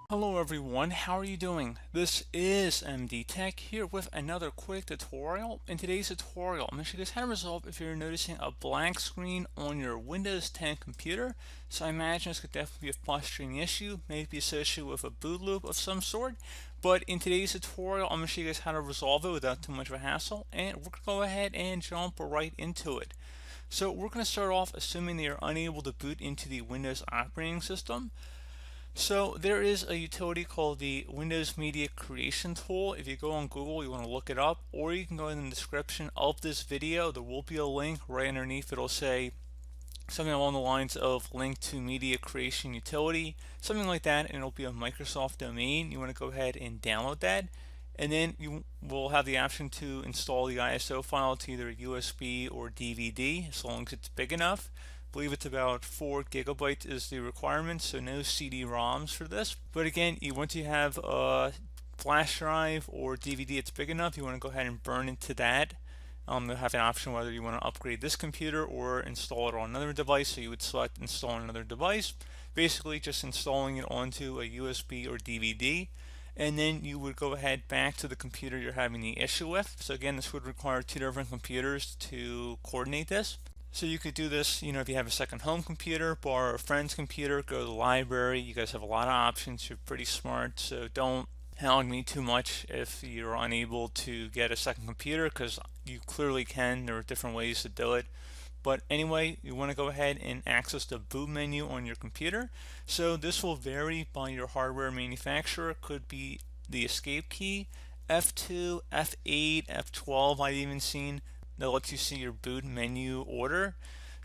Hello everyone, how are you doing? This is MD Tech here with another quick tutorial. In today's tutorial, I'm going to show you guys how to resolve if you're noticing a blank screen on your Windows 10 computer. So I imagine this could definitely be a frustrating issue, maybe associated with a boot loop of some sort. But in today's tutorial, I'm going to show you guys how to resolve it without too much of a hassle, and we're going to go ahead and jump right into it. So we're going to start off assuming that you're unable to boot into the Windows operating system. So there is a utility called the Windows Media Creation Tool. If you go on Google, you want to look it up, or you can go in the description of this video. There will be a link right underneath. It'll say something along the lines of link to media creation utility, something like that, and it'll be a Microsoft domain. You want to go ahead and download that, and then you will have the option to install the ISO file to either USB or DVD as long as it's big enough. I believe it's about 4 gigabytes is the requirement, so no CD-ROMs for this. But again, once you have a flash drive or DVD it's big enough, you want to go ahead and burn into that. You'll have an option whether you want to upgrade this computer or install it on another device. So you would select install on another device, basically just installing it onto a USB or DVD. And then you would go ahead back to the computer you're having the issue with. So again, this would require 2 different computers to coordinate this. So you could do this, if you have a second home computer, borrow a friend's computer, go to the library. You guys have a lot of options. You're pretty smart, so don't hound me too much if you're unable to get a second computer, because you clearly can. There are different ways to do it. But anyway, you want to go ahead and access the boot menu on your computer. So this will vary by your hardware manufacturer. It could be the escape key, F2, F8, F12 I've even seen that lets you see your boot menu order.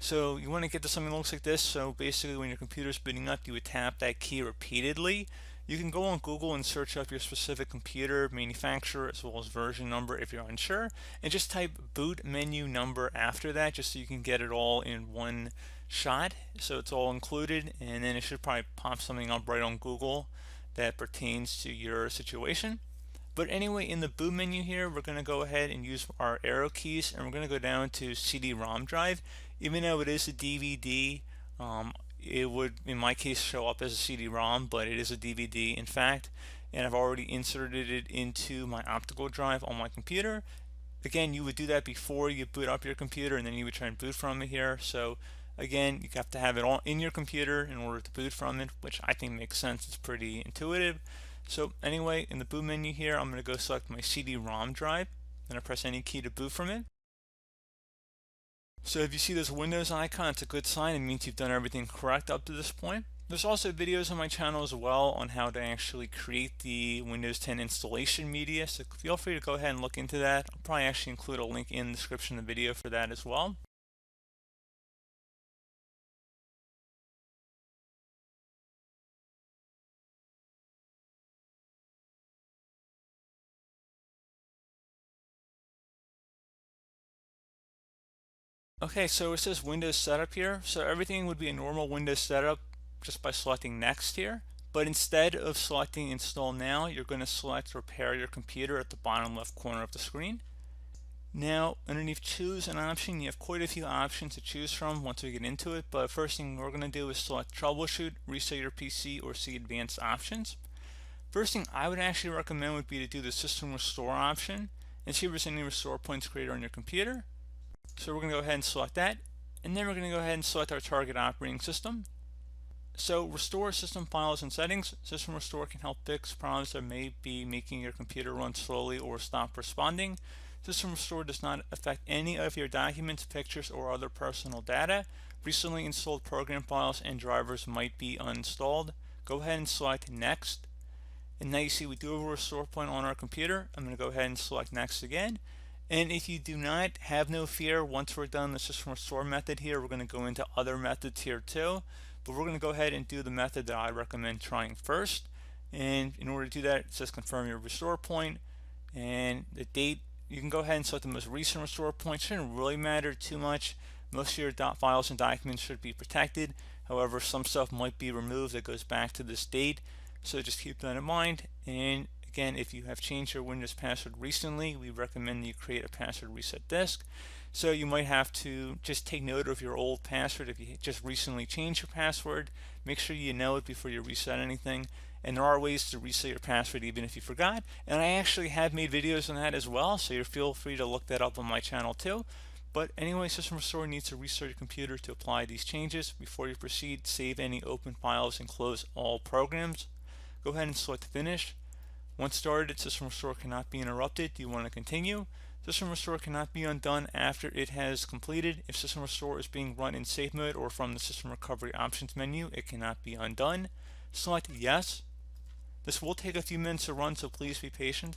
So you want to get to something that looks like this. So basically when your computer is booting up, you would tap that key repeatedly. You can go on Google and search up your specific computer manufacturer as well as version number if you're unsure, and just type boot menu number after that just so you can get it all in one shot. So it's all included, and then it should probably pop something up right on Google that pertains to your situation. But anyway, in the boot menu here, we're going to go ahead and use our arrow keys, and we're going to go down to CD-ROM drive. Even though it is a DVD, it would, in my case, show up as a CD-ROM, but it is a DVD, in fact, and I've already inserted it into my optical drive on my computer. Again, you would do that before you boot up your computer, and then you would try and boot from it here. So again, you have to have it all in your computer in order to boot from it, which I think makes sense. It's pretty intuitive. So anyway, in the boot menu here, I'm going to go select my CD-ROM drive, then I press any key to boot from it. So if you see this Windows icon, it's a good sign. It means you've done everything correct up to this point. There's also videos on my channel as well on how to actually create the Windows 10 installation media, so feel free to go ahead and look into that. I'll probably actually include a link in the description of the video for that as well. Okay, so it says Windows Setup here. So everything would be a normal Windows setup just by selecting Next here. But instead of selecting Install Now, you're going to select Repair Your Computer at the bottom left corner of the screen. Now, underneath Choose an option, you have quite a few options to choose from once we get into it. But first thing we're going to do is select Troubleshoot, Reset Your PC, or see Advanced Options. First thing I would actually recommend would be to do the System Restore option and see if there's any restore points created on your computer. So we're going to go ahead and select that, and then we're going to go ahead and select our target operating system. So restore system files and settings. System Restore can help fix problems that may be making your computer run slowly or stop responding. System Restore does not affect any of your documents, pictures, or other personal data. Recently installed program files and drivers might be uninstalled. Go ahead and select Next. And now you see we do have a restore point on our computer. I'm going to go ahead and select Next again. And if you do not, have no fear. Once we're done the system restore method here, we're going to go into other methods here too. But we're going to go ahead and do the method that I recommend trying first. And in order to do that, it says confirm your restore point and the date. You can go ahead and select the most recent restore point. It shouldn't really matter too much. Most of your files and documents should be protected. However, some stuff might be removed that goes back to this date. So just keep that in mind. And again, if you have changed your Windows password recently, we recommend you create a password reset disk. So you might have to just take note of your old password if you just recently changed your password. Make sure you know it before you reset anything. and there are ways to reset your password even if you forgot, and I actually have made videos on that as well, so you feel free to look that up on my channel too. But anyway, System Restore needs to restart your computer to apply these changes. Before you proceed, save any open files and close all programs. Go ahead and select Finish. Once started, System Restore cannot be interrupted. Do you want to continue? System Restore cannot be undone after it has completed. If System Restore is being run in safe mode or from the System Recovery Options menu, it cannot be undone. Select Yes. This will take a few minutes to run, so please be patient.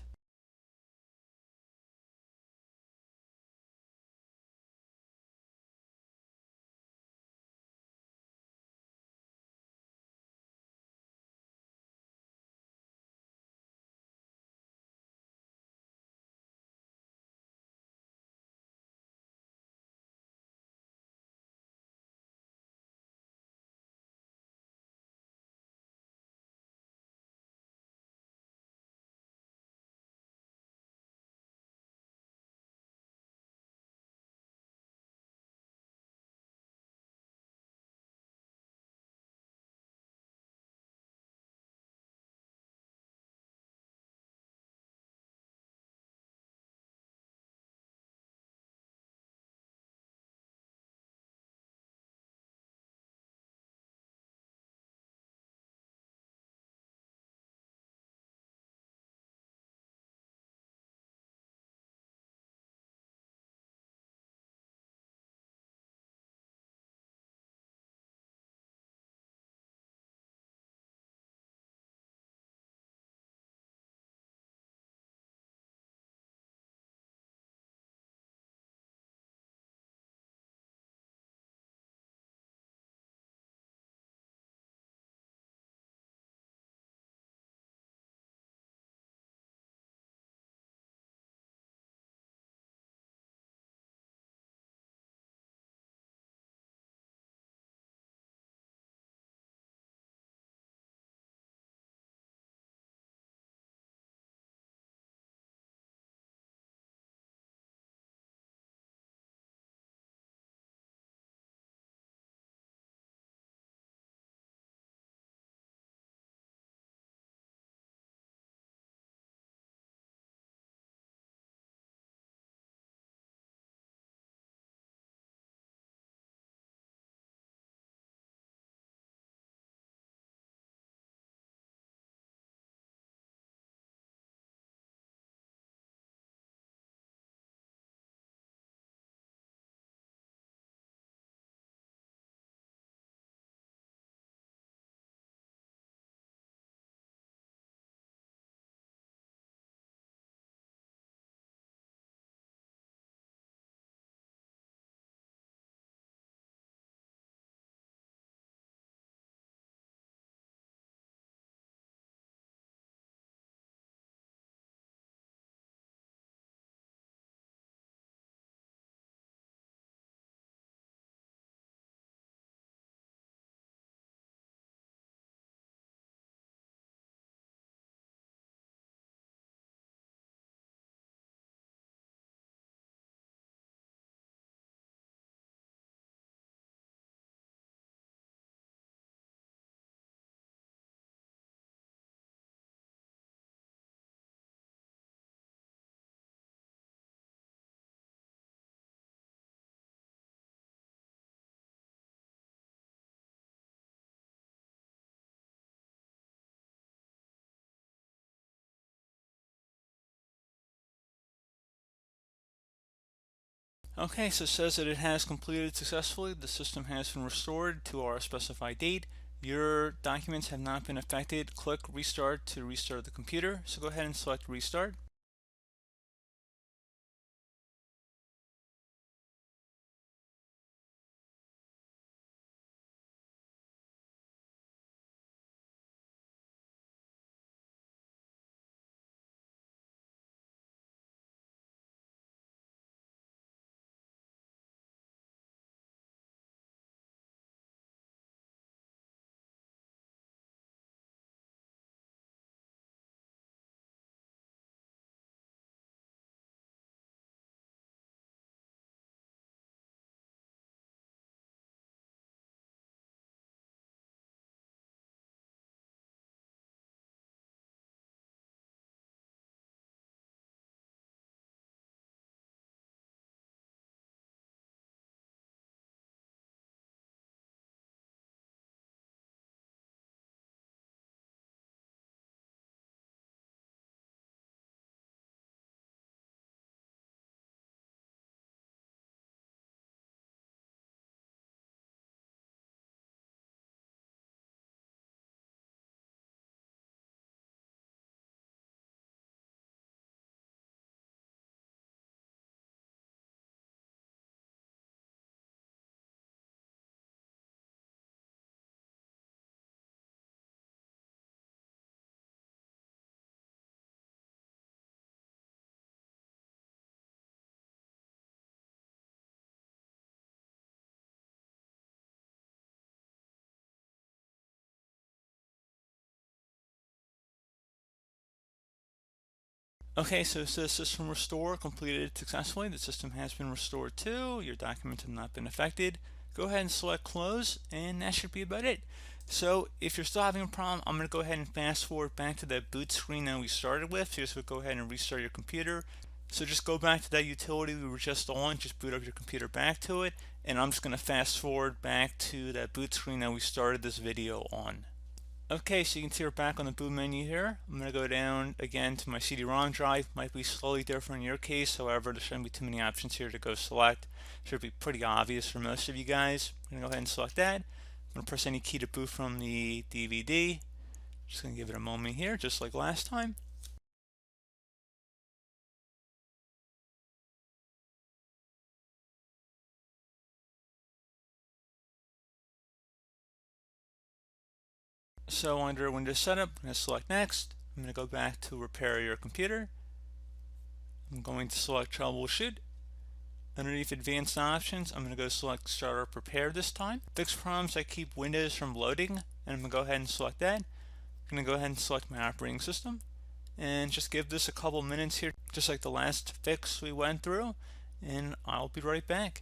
Okay, so it says that it has completed successfully. The system has been restored to our specified date. Your documents have not been affected. Click Restart to restart the computer. So go ahead and select Restart. Okay, so it says system restore completed successfully. The system has been restored too. Your documents have not been affected. Go ahead and select close, and that should be about it. So if you're still having a problem, I'm going to go ahead and fast forward back to that boot screen that we started with. So just go ahead and restart your computer. So just go back to that utility we were just on, just boot up your computer back to it, and I'm just going to fast forward back to that boot screen that we started this video on. Okay, so you can see we're back on the boot menu here. I'm going to go down again to my CD-ROM drive. Might be slightly different in your case, however, there shouldn't be too many options here to go select. Should be pretty obvious for most of you guys. I'm going to go ahead and select that. I'm going to press any key to boot from the DVD. Just going to give it a moment here, just like last time. So under Windows Setup, I'm going to select Next. I'm going to go back to Repair Your Computer. I'm going to select Troubleshoot. Underneath Advanced Options, I'm going to go select Startup Repair this time. Fix problems that keep Windows from loading, and I'm going to go ahead and select that. I'm going to go ahead and select my operating system, and just give this a couple minutes here, just like the last fix we went through, and I'll be right back.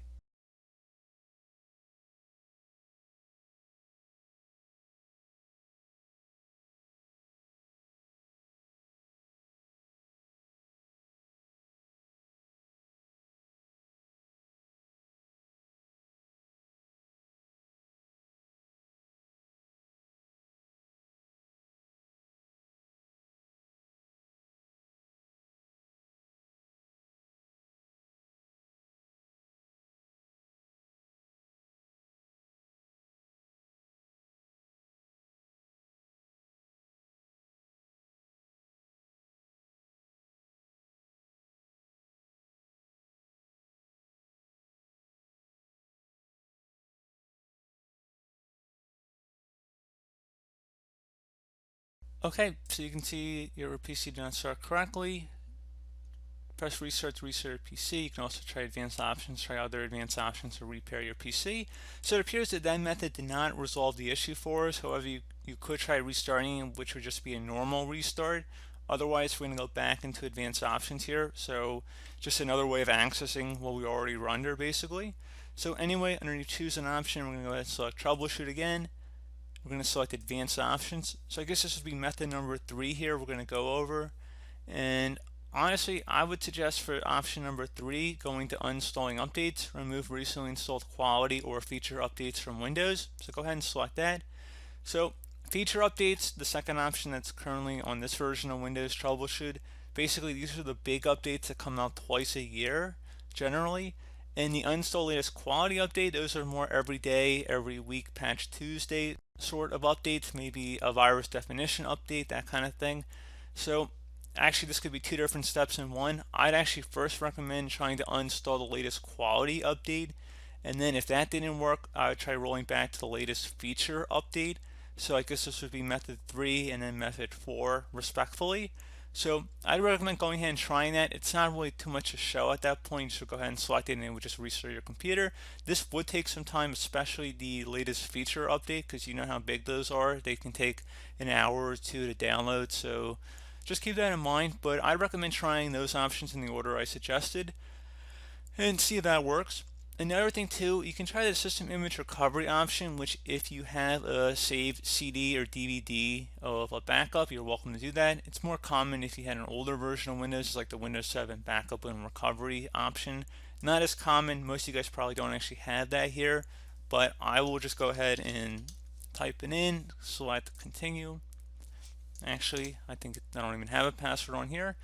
Okay, so you can see your PC did not start correctly. Press restart to restart your PC. You can also try advanced options, try other advanced options to repair your PC. So it appears that that method did not resolve the issue for us. However, you could try restarting, which would just be a normal restart. Otherwise, we're going to go back into advanced options here. So just another way of accessing what we already rendered basically. So anyway, underneath choose an option, we're going to go ahead and select troubleshoot again. We're going to select advanced options. So I guess this would be method number 3 here we're going to go over. And honestly, I would suggest for option number 3, going to uninstalling updates, remove recently installed quality or feature updates from Windows. So go ahead and select that. So feature updates, the second option that's currently on this version of Windows Troubleshoot, basically these are the big updates that come out twice a year generally. And the uninstall latest quality update, those are more every day, every week, patch Tuesday sort of updates, maybe a virus definition update, that kind of thing. So actually this could be 2 different steps in one. I'd actually first recommend trying to uninstall the latest quality update, and then if that didn't work, I would try rolling back to the latest feature update. So I guess this would be method 3 and then method 4 respectfully. So I'd recommend going ahead and trying that. It's not really too much to show at that point. So go ahead and select it and it would just restart your computer. This would take some time, especially the latest feature update, because you know how big those are. They can take an hour or two to download. So just keep that in mind. But I recommend trying those options in the order I suggested and see if that works. Another thing too, you can try the system image recovery option, which if you have a saved CD or DVD of a backup, you're welcome to do that. It's more common if you had an older version of Windows, like the Windows 7 backup and recovery option. Not as common, most of you guys probably don't actually have that here, but I will just go ahead and type it in, select continue. Actually, I think I don't even have a password on here.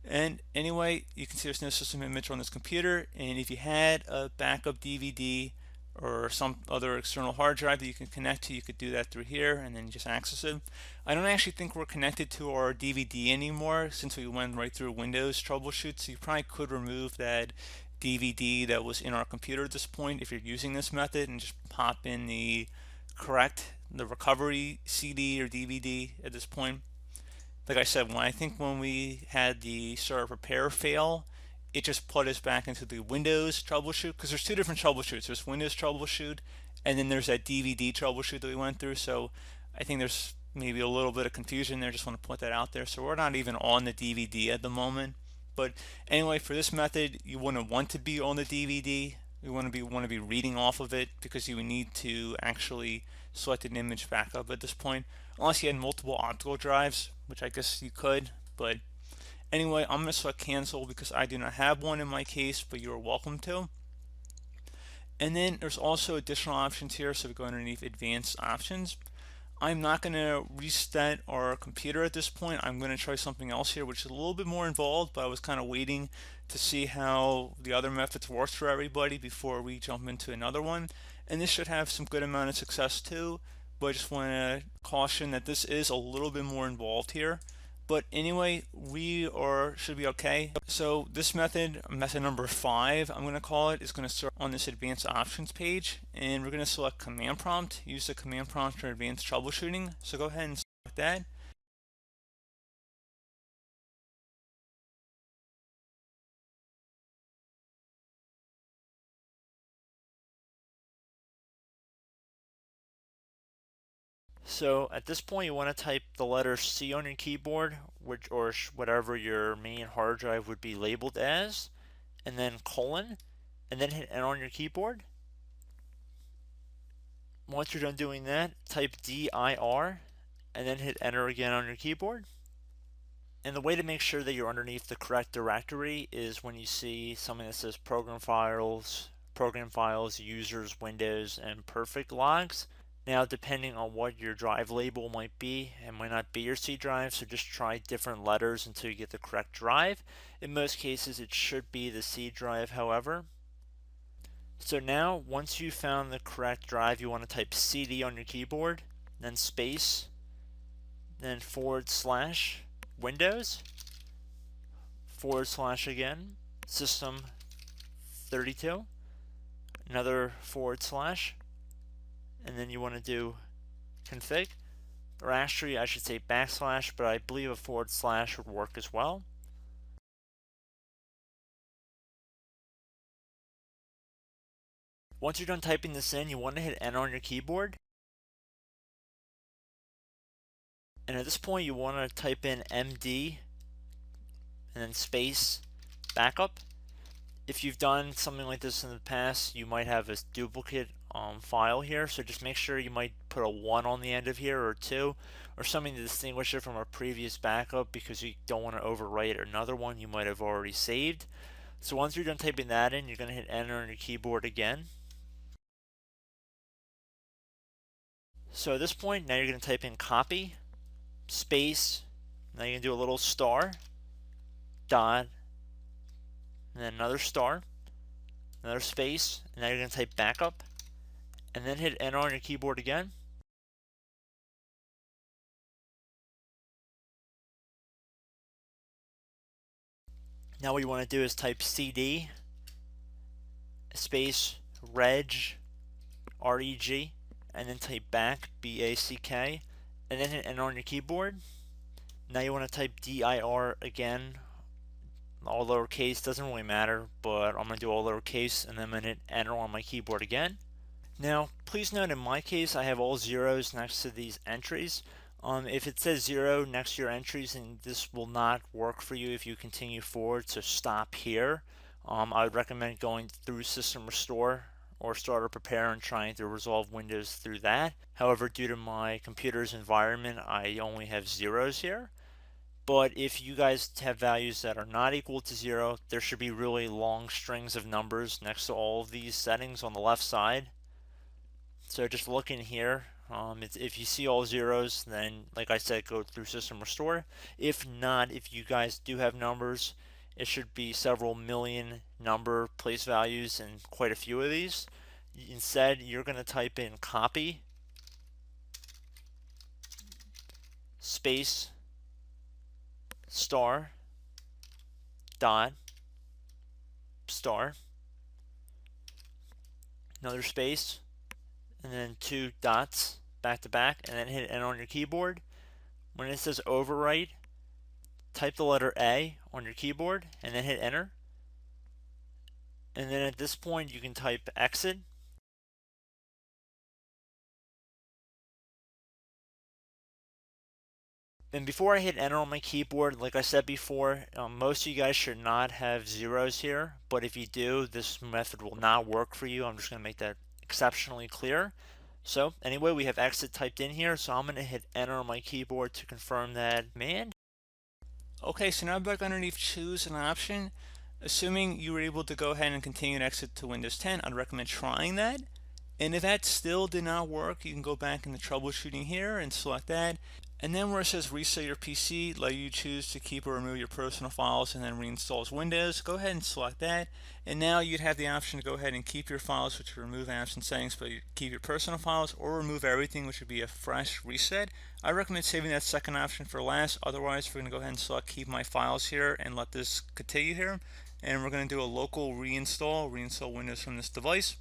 And anyway, you can see there's no system image on this computer, and if you had a backup DVD or some other external hard drive that you can connect to, you could do that through here and then just access it. I don't actually think we're connected to our DVD anymore since we went right through Windows troubleshoot, so you probably could remove that DVD that was in our computer at this point if you're using this method and just pop in the recovery CD or DVD at this point. Like I said, when we had the startup repair fail, it just put us back into the Windows troubleshoot, because there's 2 different troubleshoots. There's Windows troubleshoot, and then there's that DVD troubleshoot that we went through. So I think there's maybe a little bit of confusion there. Just want to put that out there. So we're not even on the DVD at the moment. But anyway, for this method, you wouldn't want to be on the DVD. You want to be reading off of it because you would need to actually select an image backup at this point, unless you had multiple optical drives, which I guess you could. But anyway, I'm going to select cancel because I do not have one in my case, but you're welcome to. And then there's also additional options here. So we go underneath advanced options. I'm not going to reset our computer at this point. I'm going to try something else here, which is a little bit more involved, but I was kind of waiting to see how the other methods worked for everybody before we jump into another one. And this should have some good amount of success too, but I just want to caution that this is a little bit more involved here. But anyway, should be okay. So this method number 5, I'm going to call it, is going to start on this advanced options page, and we're going to select command prompt, use the command prompt for advanced troubleshooting. So go ahead and select that. So at this point, you want to type the letter C on your keyboard, or whatever your main hard drive would be labeled as, and then colon, and then hit enter on your keyboard. Once you're done doing that, type dir, and then hit enter again on your keyboard. And the way to make sure that you're underneath the correct directory is when you see something that says program files, users, windows, and perfect logs. Now, depending on what your drive label might be, it might not be your C drive, so just try different letters until you get the correct drive. In most cases, it should be the C drive, however. So now, once you found the correct drive, you want to type CD on your keyboard, then space, then / Windows, / again, System 32, another /, and then you want to do config, or actually I should say /, but I believe a / would work as well. Once you're done typing this in, you want to hit enter on your keyboard. And at this point, you want to type in MD and then space backup. If you've done something like this in the past, you might have a duplicate file here, so just make sure you might put a 1 on the end of here, or 2, or something to distinguish it from a previous backup, because you don't want to overwrite another one you might have already saved. So once you're done typing that in, you're going to hit enter on your keyboard again. So at this point, now you're going to type in copy, space, now you're going to do a little star, dot, and then another star, another space, and now you're going to type backup, and then hit enter on your keyboard again. Now what you want to do is type CD space reg, R-E-G, and then type back, B-A-C-K, and then hit enter on your keyboard. Now you want to type dir again, all lowercase, doesn't really matter, but I'm going to do all lowercase, and then I'm going to hit enter on my keyboard again. Now, please note in my case, I have all zeros next to these entries. If it says 0 next to your entries, then this will not work for you if you continue forward, so stop here. I would recommend going through System Restore or Starter Prepare and trying to resolve Windows through that. However, due to my computer's environment, I only have zeros here. But if you guys have values that are not equal to 0, there should be really long strings of numbers next to all of these settings on the left side. So just look in here. If you see all zeros, then like I said, go through System Restore. If not, if you guys do have numbers, it should be several million number place values and quite a few of these. Instead, you're going to type in copy space star dot star, another space, and then 2 dots back to back, and then hit enter on your keyboard. When it says overwrite, type the letter A on your keyboard and then hit enter. And then at this point, you can type exit. And before I hit enter on my keyboard, like I said before, most of you guys should not have zeros here, but if you do, this method will not work for you. I'm just going to make that exceptionally clear. So anyway, we have exit typed in here, so I'm going to hit enter on my keyboard to confirm that command. Okay, so now back underneath choose an option. Assuming you were able to go ahead and continue to exit to Windows 10, I'd recommend trying that. And if that still did not work, you can go back into troubleshooting here and select that. And then where it says reset your PC, let you choose to keep or remove your personal files and then reinstalls Windows. Go ahead and select that. And now you'd have the option to go ahead and keep your files, which would remove apps and settings, but you keep your personal files, or remove everything, which would be a fresh reset. I recommend saving that second option for last. Otherwise, we're going to go ahead and select keep my files here and let this continue here. And we're going to do a local reinstall Windows from this device.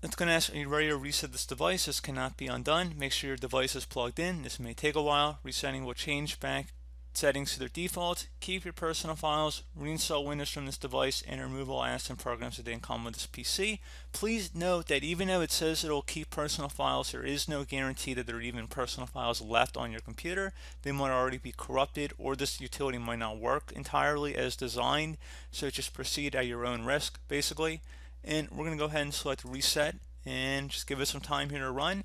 It's going to ask, are you ready to reset this device? This cannot be undone. Make sure your device is plugged in. This may take a while. Resetting will change back settings to their default. Keep your personal files, reinstall Windows from this device, and remove all apps and programs that didn't come with this PC. Please note that even though it says it'll keep personal files, there is no guarantee that there are even personal files left on your computer. They might already be corrupted, or this utility might not work entirely as designed. So just proceed at your own risk, basically. And we're going to go ahead and select reset and just give it some time here to run.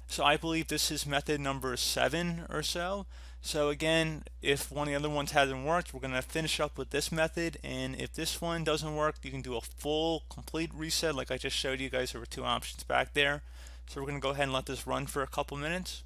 So I believe this is method number 7 or so. So again, if one of the other ones hasn't worked, we're going to finish up with this method. And if this one doesn't work, you can do a full complete reset like I just showed you guys. There were 2 options back there. So we're going to go ahead and let this run for a couple minutes.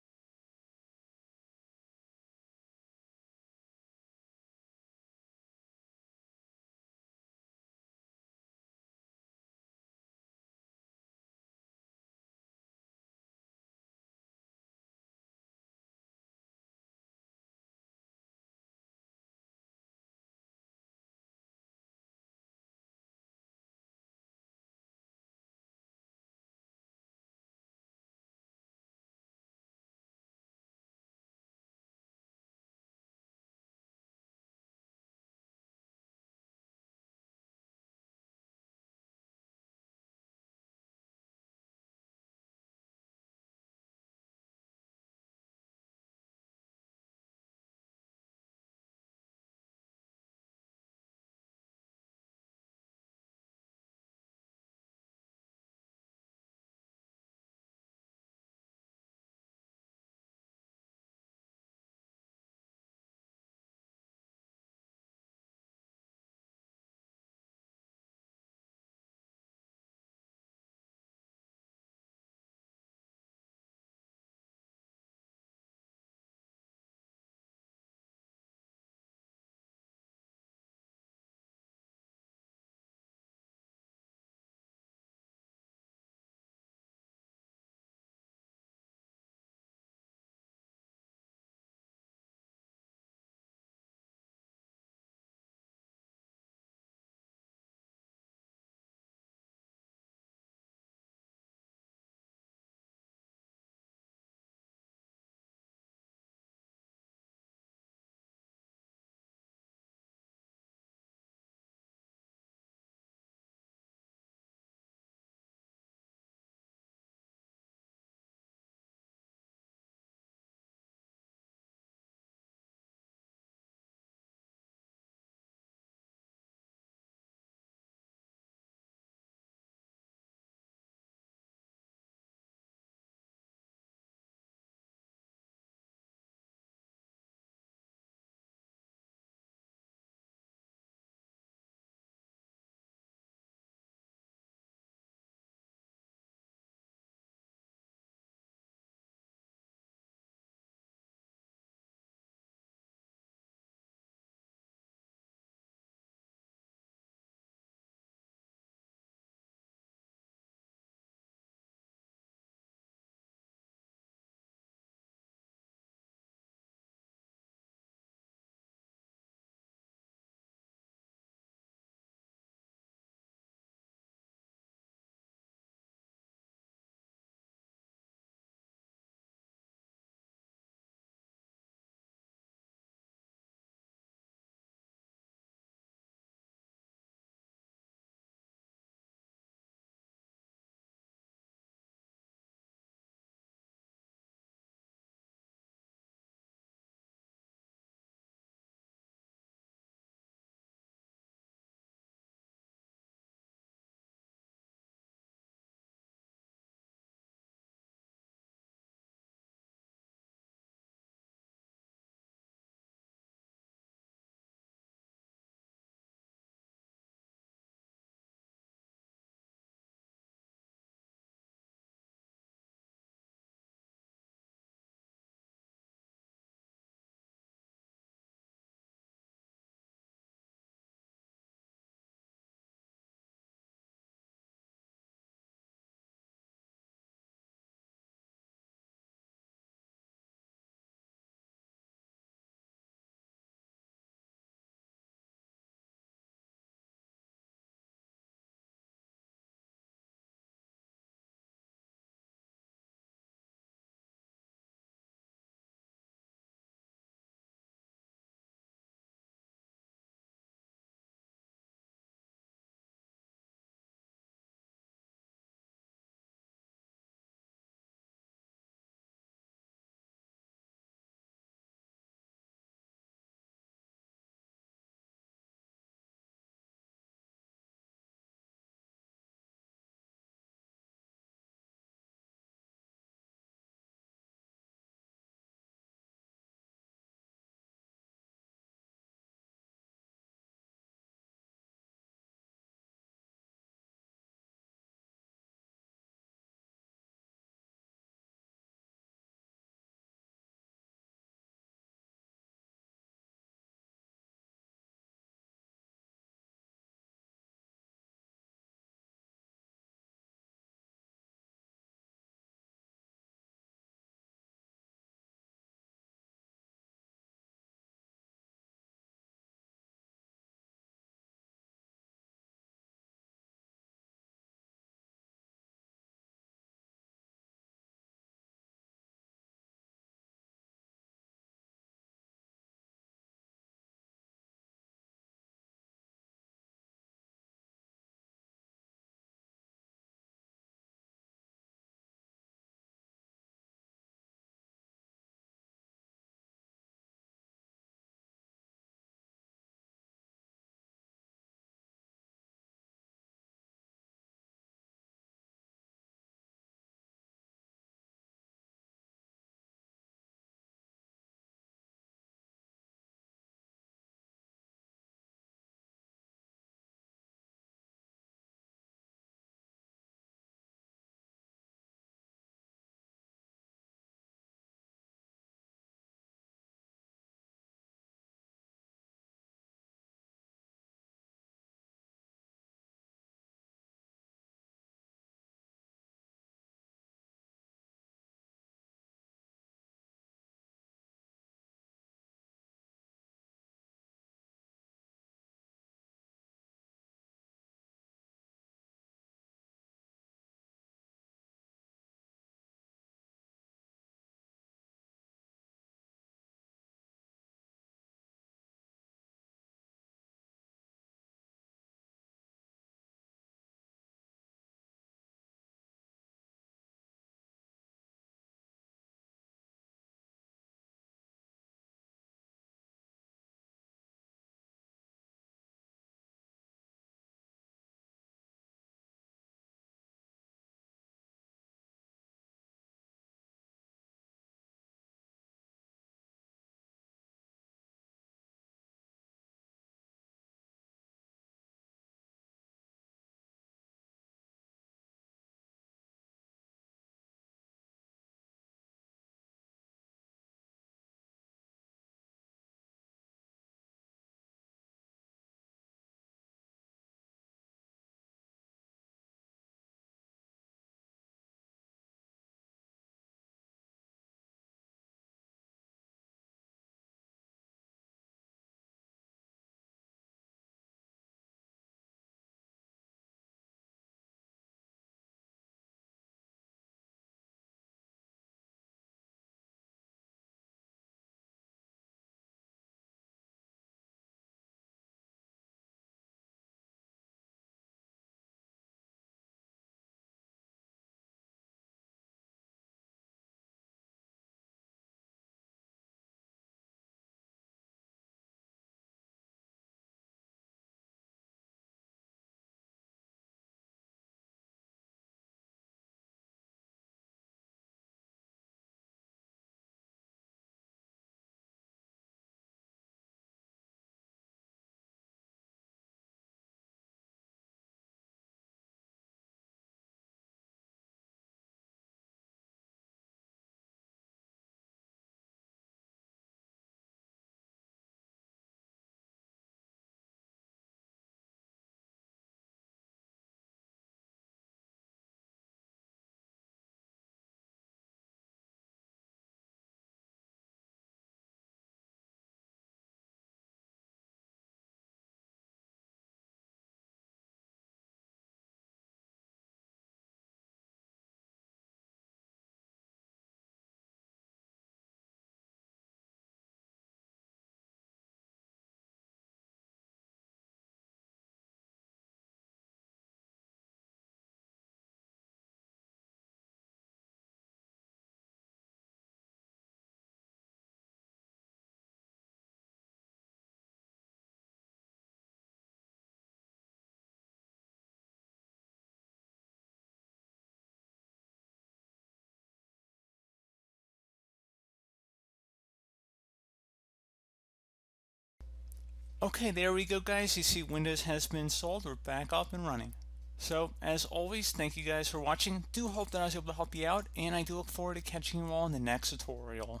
Okay, there we go, guys. You see Windows has been installed. We're back up and running. So, as always, thank you guys for watching. Do hope that I was able to help you out, and I do look forward to catching you all in the next tutorial.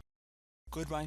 Goodbye.